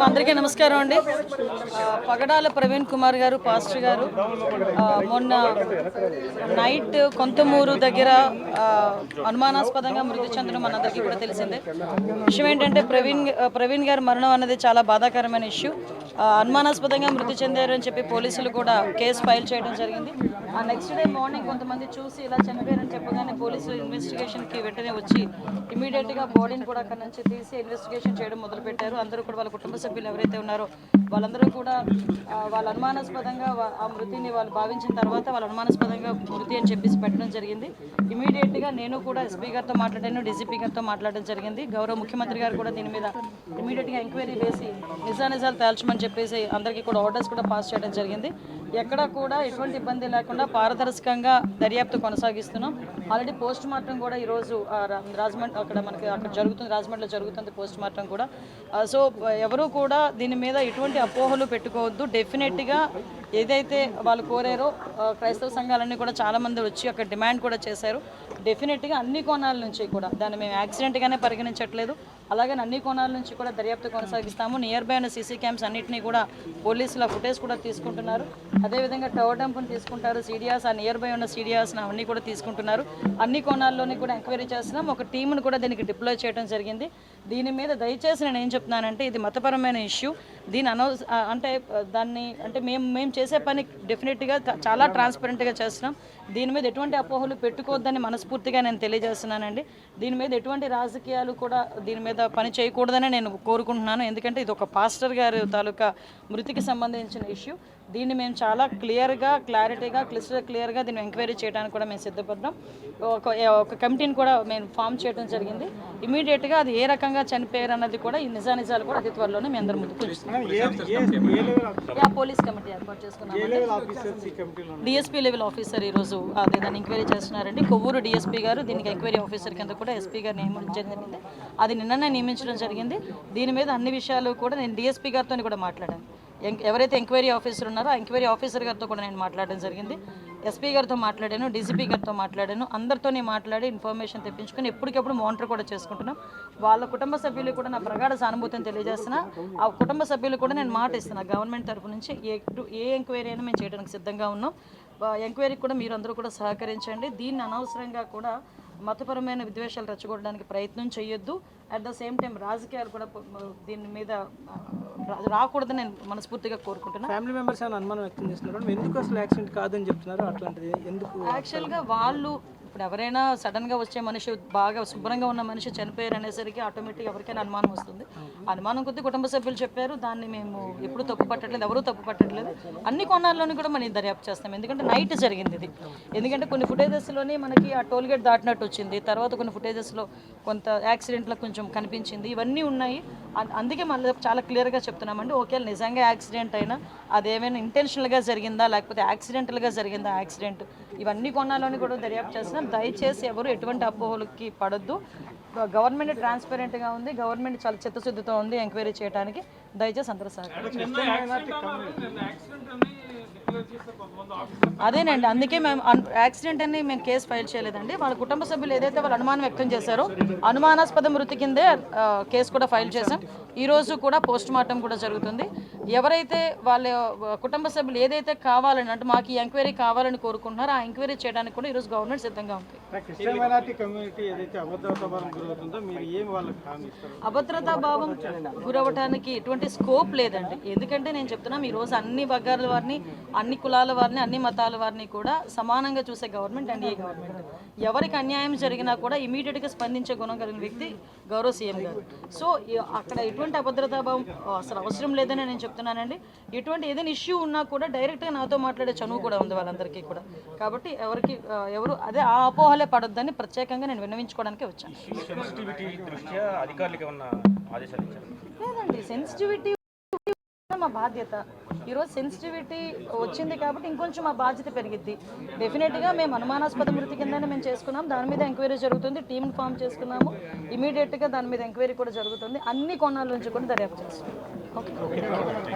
అందరికీ నమస్కారం అండి. పగడాల ప్రవీణ్ కుమార్ గారు పాస్టర్ గారు మొన్న నైట్ కొంతమూరు దగ్గర అనుమానాస్పదంగా మృతి చెందడం మనందరికీ కూడా తెలిసిందే. విషయం ఏంటంటే ప్రవీణ్ గారి మరణం అన్నది చాలా బాధాకరమైన ఇష్యూ. అనుమానాస్పదంగా మృతి చెందారు అని చెప్పి పోలీసులు కూడా కేసు ఫైల్ చేయడం జరిగింది. ఆ నెక్స్ట్ డే మార్నింగ్ కొంతమంది చూసి ఇలా చనిపోయారని చెప్పగానే పోలీసులు ఇన్వెస్టిగేషన్కి వెంటనే వచ్చి ఇమీడియట్గా బాడీని కూడా అక్కడ నుంచి తీసి ఇన్వెస్టిగేషన్ చేయడం మొదలుపెట్టారు. అందరూ కూడా వాళ్ళ కుటుంబ సభ్యులు ఎవరైతే ఉన్నారో వాళ్ళందరూ కూడా వాళ్ళ అనుమానాస్పదంగా ఆ మృతిని వాళ్ళు భావించిన తర్వాత వాళ్ళ అనుమానాస్పదంగా మృతి అని చెప్పేసి పెట్టడం జరిగింది. ఇమీడియట్గా నేను కూడా ఎస్పీ గారితో మాట్లాడాను, డీజీపీ గారితో మాట్లాడడం జరిగింది. గౌరవ ముఖ్యమంత్రి గారు కూడా దీని మీద ఇమీడియట్గా ఎంక్వైరీ వేసి నిజానిజాలు తేల్చమని చెప్పేసి అందరికీ కూడా ఆర్డర్స్ కూడా పాస్ చేయడం జరిగింది. ఎక్కడా కూడా ఎటువంటి ఇబ్బంది లేకుండా పారదర్శకంగా దర్యాప్తు కొనసాగిస్తున్నాం. ఆల్రెడీ పోస్ట్ మార్టం కూడా ఈరోజు రాజమండ్రి అక్కడ జరుగుతుంది, రాజమండ్రిలో జరుగుతుంది పోస్ట్ మార్టం కూడా. సో ఎవరు కూడా దీని మీద ఎటువంటి అపోహలు పెట్టుకోవద్దు. డెఫినెట్గా ఏదైతే వాళ్ళు కోరారో క్రైస్తవ సంఘాలన్నీ కూడా చాలామంది వచ్చి అక్కడ డిమాండ్ కూడా చేశారు. డెఫినెట్గా అన్ని కోణాల నుంచి కూడా దాన్ని మేము యాక్సిడెంట్గానే పరిగణించట్లేదు. అలాగే అన్ని కోణాల నుంచి కూడా దర్యాప్తు కొనసాగిస్తాము. నియర్ బై ఉన్న సీసీ క్యామ్స్ అన్నింటినీ కూడా పోలీసుల ఫుటేజ్ కూడా తీసుకుంటున్నారు. అదేవిధంగా టవర్ డంప్ని తీసుకుంటారు, సీడియాస్ ఆ నియర్ బై ఉన్న సీడియాస్ని అవన్నీ కూడా తీసుకుంటున్నారు. అన్ని కోణాల్లోని కూడా ఎంక్వైరీ చేస్తున్నాం. ఒక టీంను కూడా దీనికి డిప్లాయ్ చేయడం జరిగింది. దీని మీద దయచేసి నేను ఏం చెప్తున్నానంటే ఇది మతపరమైన ఇష్యూ. దీని మేము చేసే పని డెఫినెట్గా చాలా ట్రాన్స్పరెంట్గా చేస్తున్నాం. దీని మీద ఎటువంటి అపోహలు పెట్టుకోవద్దని మనస్ఫూర్తిగా నేను తెలియజేస్తున్నానండి. దీని మీద ఎటువంటి రాజకీయాలు కూడా దీని మీద పని చేయకూడదని నేను కోరుకుంటున్నాను. ఎందుకంటే ఇది ఒక పాస్టర్ గారి తాలూకా మృతికి సంబంధించిన ఇష్యూ. దీన్ని మేము చాలా క్లారిటీగా క్లియర్గా దీన్ని ఎంక్వైరీ చేయడానికి కూడా మేము సిద్ధపడ్డాం. ఒక కమిటీని కూడా మేము ఫామ్ చేయడం జరిగింది. ఇమీడియట్గా అది ఏ రకంగా చనిపోయారు అన్నది కూడా ఈ నిజానిజాలు కూడా అతి త్వరలోనే మీ అందరి ముందుకు పోలీస్ కమిటీ ఏర్పాటు చేసుకున్నాం. డిఎస్పీ లెవెల్ ఆఫీసర్ ఈరోజు దాన్ని ఎంక్వైరీ చేస్తున్నారండి. కొవ్వూరు డిఎస్పీ గారు దీనికి ఎంక్వైరీ ఆఫీసర్ కింద కూడా ఎస్పీ గారు నియమించడం జరిగింది. అది నిన్ననే నియమించడం జరిగింది. దీని మీద అన్ని విషయాలు కూడా నేను డిఎస్పీ గారితో కూడా మాట్లాడాను. ఎవరైతే ఎంక్వైరీ ఆఫీసర్ ఉన్నారో ఆ ఎంక్వైరీ ఆఫీసర్ గారితో కూడా నేను మాట్లాడడం జరిగింది. ఎస్పీ గారితో మాట్లాడాను, డీజీపీ గారితో మాట్లాడాను. అందరితోనే మాట్లాడి ఇన్ఫర్మేషన్ తెప్పించుకొని ఎప్పటికప్పుడు మానిటర్ కూడా చేసుకుంటున్నాం. వాళ్ళ కుటుంబ సభ్యులు కూడా నా ప్రగాఢ సానుభూతిని తెలియజేస్తున్నా. ఆ కుటుంబ సభ్యులు కూడా నేను మాట ఇస్తున్నా గవర్నమెంట్ తరఫు నుంచి ఏ ఎంక్వైరీ అయినా మేము చేయడానికి సిద్ధంగా ఉన్నాం. ఎంక్వైరీకి కూడా మీరు అందరూ కూడా సహకరించండి. దీన్ని అనవసరంగా కూడా మతపరమైన విద్వేషాలు రెచ్చగొట్టడానికి ప్రయత్నం చేయొద్దు. అట్ ద సేమ్ టైం రాజకీయాలు కూడా దీని మీద రాకూడదని నేను మనస్ఫూర్తిగా కోరుకుంటున్నాను. ఫ్యామిలీ మెంబర్స్ ఏమైనా అనుమానం వ్యక్తం చేస్తున్నారు, ఎందుకు అసలు యాక్సిడెంట్ కాదని చెప్తున్నారు, అట్లాంటిది ఎందుకు? యాక్చువల్గా వాళ్ళు ఇప్పుడు ఎవరైనా సడన్గా వచ్చే మనిషి బాగా శుభ్రంగా ఉన్న మనిషి చనిపోయారు అనేసరికి ఆటోమేటిక్గా ఎవరికైనా అనుమానం వస్తుంది. అనుమానం కొద్దీ కుటుంబ సభ్యులు చెప్పారు. దాన్ని మేము ఎప్పుడు తప్పు పట్టట్లేదు, ఎవరూ తప్పు పట్టట్లేదు. అన్ని కోణాల్లోని కూడా మనం దర్యాప్తు చేస్తాం. ఎందుకంటే నైట్ జరిగింది ఇది. ఎందుకంటే కొన్ని ఫుటేజెస్లోనే మనకి ఆ టోల్ గేట్ దాటినట్టు వచ్చింది. తర్వాత కొన్ని ఫుటేజెస్లో కొంత యాక్సిడెంట్లో కొంచెం కనిపించింది. ఇవన్నీ ఉన్నాయి. అందుకే మళ్ళీ చాలా క్లియర్గా చెప్తున్నామండి. ఒకవేళ నిజంగా యాక్సిడెంట్ అయినా అదేమైనా ఇంటెన్షనల్గా జరిగిందా లేకపోతే యాక్సిడెంటల్గా జరిగిందా యాక్సిడెంట్, ఇవన్నీ కోణాల్లోని కూడా దర్యాప్తు చేస్తున్నాం. దయచేసి ఎవరు ఎటువంటి అపోహలకి పడొద్దు. గవర్నమెంట్ ట్రాన్స్పరెంట్గా ఉంది, గవర్నమెంట్ చాలా చిత్తశుద్ధితో ఉంది ఎంక్వైరీ చేయడానికి. దయచేసి అందరూ అదేనండి, అందుకే మేము యాక్సిడెంట్ అని మేము కేసు ఫైల్ చేయలేదండి. వాళ్ళ కుటుంబ సభ్యులు ఏదైతే వాళ్ళు అనుమానం వ్యక్తం చేశారో అనుమానాస్పద మృతి కిందే కేసు కూడా ఫైల్ చేశాం. ఈరోజు కూడా పోస్ట్ మార్టం కూడా జరుగుతుంది. ఎవరైతే వాళ్ళ కుటుంబ సభ్యులు ఏదైతే కావాలని అంటే మాకు ఈ ఎంక్వైరీ కావాలని కోరుకుంటున్నారో ఆ ఎంక్వైరీ చేయడానికి కూడా ఈరోజు గవర్నమెంట్ సిద్ధంగా ఉంది. అభద్రతా భావం గురవడానికి ఎటువంటి స్కోప్ లేదండి. ఎందుకంటే నేను చెప్తున్నాను ఈరోజు అన్ని వర్గాల వారిని, అన్ని కులాల వారిని, అన్ని మతాల వారిని కూడా సమానంగా చూసే గవర్నమెంట్ ఎన్డీఏ గవర్నమెంట్. ఎవరికి అన్యాయం జరిగినా కూడా ఇమీడియట్గా స్పందించే గుణం కలిగిన వ్యక్తి గౌరవ సీఎం గారు. సో అక్కడ ఎటువంటి అభద్రతా భావం అసలు అవసరం లేదని నేను చెప్తున్నానండి. ఎటువంటి ఏదైనా ఇష్యూ ఉన్నా కూడా డైరెక్ట్గా నాతో మాట్లాడే చనువు కూడా ఉంది వాళ్ళందరికీ కూడా. కాబట్టి ఎవరు అదే ఆ అపోహలే పడొద్దని ప్రత్యేకంగా నేను విన్నవించుకోవడానికి వచ్చాను. లేదండి, సెన్సిటివిటీ మా బాధ్యత. ఈరోజు సెన్సిటివిటీ వచ్చింది కాబట్టి ఇంకొంచెం మా బాధ్యత పెరిగిద్ది. డెఫినెట్గా మేము అనుమానాస్పద మృతి కిందనే మేము చేసుకున్నాం. దాని మీద ఎంక్వైరీ జరుగుతుంది. టీంని ఫామ్ చేసుకున్నాము. ఇమీడియట్గా దాని మీద ఎంక్వైరీ కూడా జరుగుతుంది. అన్ని కోణాల నుంచి కూడా దర్యాప్తు చేస్తున్నాం. ఓకే.